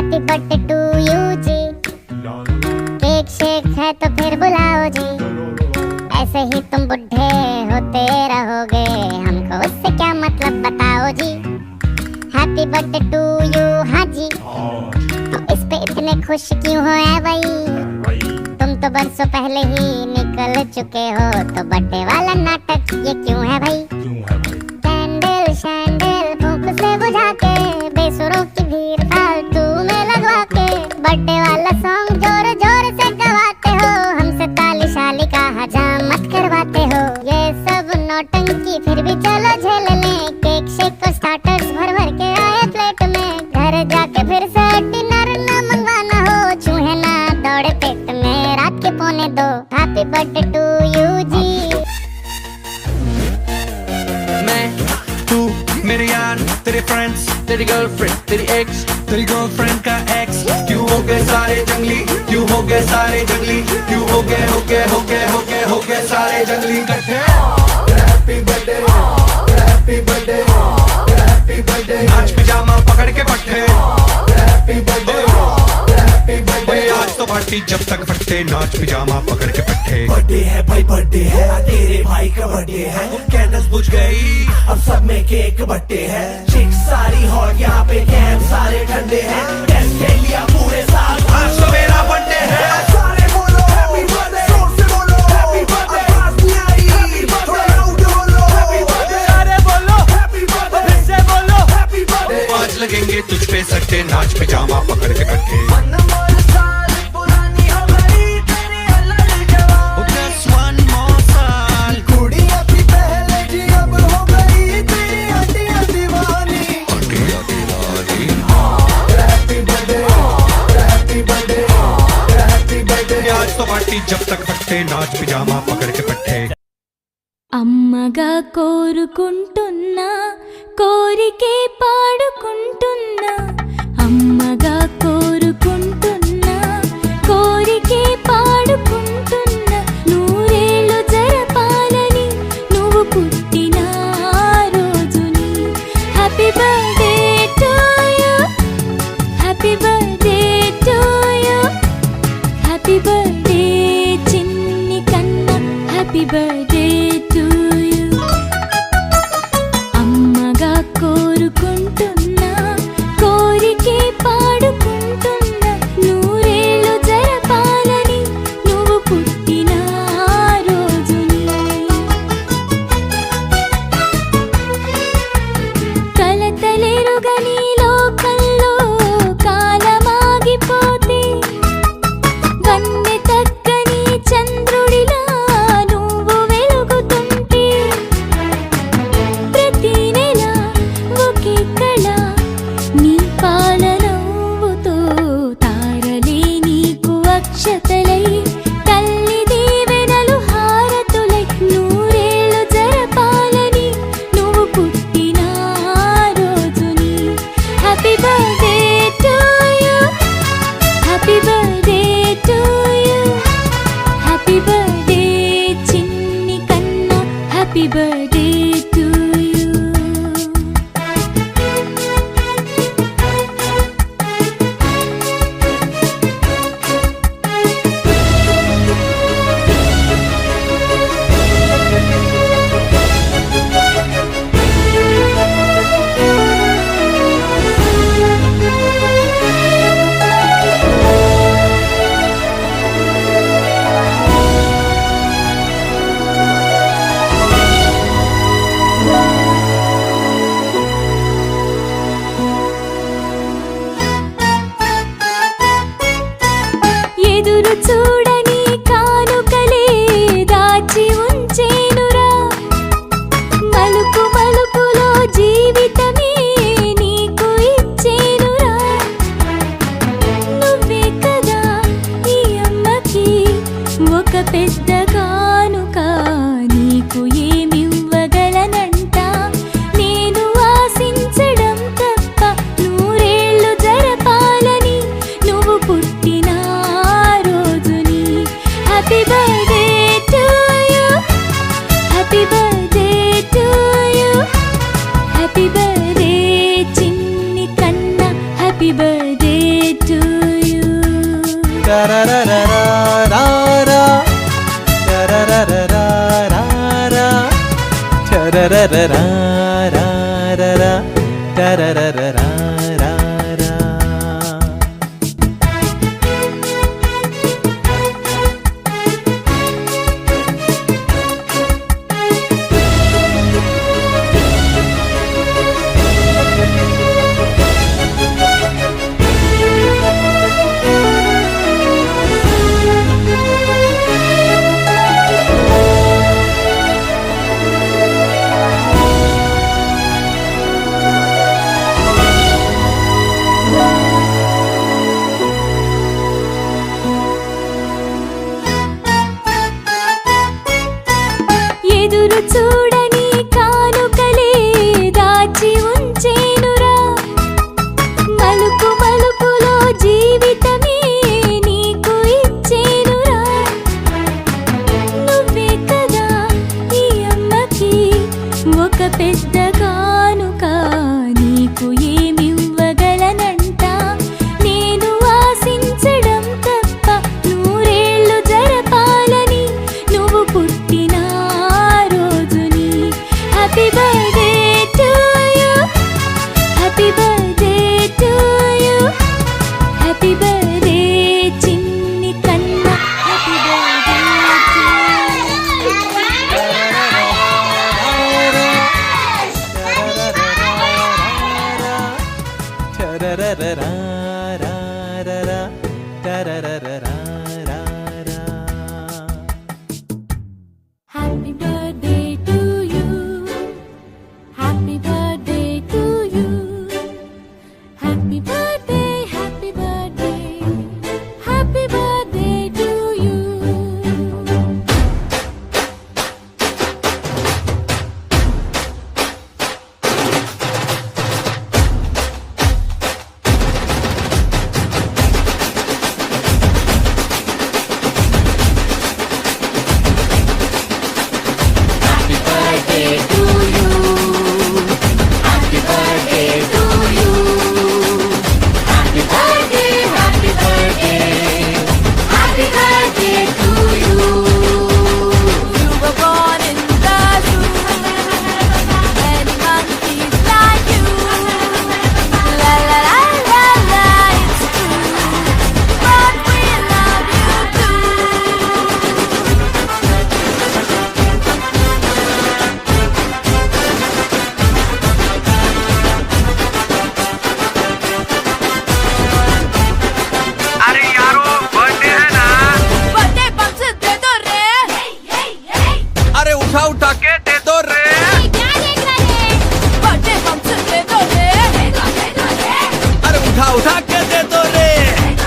Happy birthday to you जी। Cake shake है तो फिर बुलाओ जी। ऐसे ही तुम बुढ़े होते रहोगे, हमको उससे क्या मतलब बताओ जी। Happy birthday to you. हाँ जी, तो इस पे इतने खुश क्यों हो ऐ भाई? तुम तो बरसों पहले ही निकल चुके हो, तो बर्थडे वाला नाटक ये क्यों है भाई? कैंडल शैंडल फूंक से बुझा के, बेसुरों की भीड़ फालतू में लगवा के, बर्थडे वाला सॉन्ग जोर जोर से गवाते हो, हमसे ताली शाली का हजामत करवाते हो। ये सब नौटंकी फिर भी चलो झेल लें, केक शेक को स्टार्टर्स भर भर के आए प्लेट में। घर जाके फिर से डिनर ना मंगवाना हो, चूहे ना दौड़े पेट में रात के 1:45। हैप्पी बर्थडे टू यू जी। मेरे यार, तेरे फ्रेंड्स, तेरी गर्लफ्रेंड, तेरी एक्स, तेरी गर्लफ्रेंड का एक्स, क्यों हो गए सारे जंगली? क्यों हो गए सारे जंगली? क्यों हो गए सारे जंगली इकट्ठे? Happy birthday, happy birthday, happy birthday. नाच पिजामा पकड़ के पट्टे, हैप्पी बर्थडे, हैप्पी बर्थडे। आज तो पार्टी जब तक फटते, नाच पिजामा पकड़ के पट्टे। बर्थडे है भाई, बर्थडे है, तेरे भाई का बर्थडे है। कैंडल्स बुझ गई, अब सब में केक बट्टे हैं। चिक्स सारी हॉट, यहाँ पे कैंप सारे ठंडे हैं। टेस्ट ले लिया पूरे साल, आज तो मेरा बर्थडे है। सारे बोलो हैप्पी बर्थडे, जोर से बोलो हैप्पी बर्थडे। आवाज नहीं आ रही, हैप्पी बर्थडे, लाउड बोलो हैप्पी बर्थडे। सारे बोलो हैप्पी बर्थडे, फिर से बोलो हैप्पी बर्थडे। आज लगेंगे तुझ पे सट्टे, नाच पिजामा पकड़ के कट्टे। Just one more साल, कुड़िया थी पहले जी, अब हो गई तेरी आंटियां दीवानी। आंटियां दीवानी। Happy birthday, happy birthday, happy birthday. आज तो पार्टी जब तक फटते, नाच पिजामा पकड़ के पट्टे। అమ్మగా కోరుకుంటున్నా, కోరికే పాడుకుంటున్నా, అమ్మగా కోరుకుంటున్నా, కోరికే పాడుకుంటున్నా, నూరేళ్ళు జరపాలని నువ్వు పుట్టిన రోజుని। Happy birthday to you, happy birthday to you, happy birthday చిన్ని కన్నా, హ్యాపీ బర్త్డే టు యు। అమ్మగా కోరుకుంటున్నా, కోరికే పాడుకుంటున్నా, నూరేళ్ళు జరపాలని నువ్వు పుట్టిన రోజుని। కలతలెరుగని లోకంలో కాలమాగిపోతే, వన్నె తగ్గని చంద్రుడిలా నువ్వు వెలుగుతుంటే, ప్రతి నెల ఒకే కళ నీ పాలనవ్వుతో, తారలే నీకు అక్షతలై, తల్లి దీవెనలు హారతులై, నూరేళ్ళు జరపాలని నువ్వు పుట్టిన రోజుని। Happy birthday to you, happy birthday to you, happy birthday చిన్ని కన్నా, హ్యాపీ బర్త్డే టు యు। ఎదురు చూడని కానుకలే దాచి ఉంచేనురా, మలుపు మలుపులో జీవితమే నీకు ఇచ్చేనురా। నువ్వే కదా ఈ అమ్మకి ఒక పెద్ద కానుక, నీకు ఏమివ్వగలనంట నేను ఆశించడం తప్ప, నూరేళ్ళు జరపాలని నువ్వు పుట్టిన రోజుని। Happy birthday to you, happy birthday to you, happy birthday చిన్ని కన్నా, హ్యాపీ బర్త్డే ఎదురు చూడని కానుకలే దాచి ఉంచేనురా, మలుపు మలుపులో జీవితమే నీకు ఇచ్చేనురా. నువ్వే కదా ఈ అమ్మకి ఒక పెద్ద కానుక, నీకు ఏమివ్వగలనంట నేను ఆశించడం తప్ప. నూరేళ్ళు జరపాలని నువ్వు పుట్టిన రోజుని. Happy birthday to you, happy birthday to you, happy birthday చిన్ని కన్నా, happy birthday to Happy birthday to you, happy birthday to you, happy birthday, happy birthday, happy birthday to you. उठा के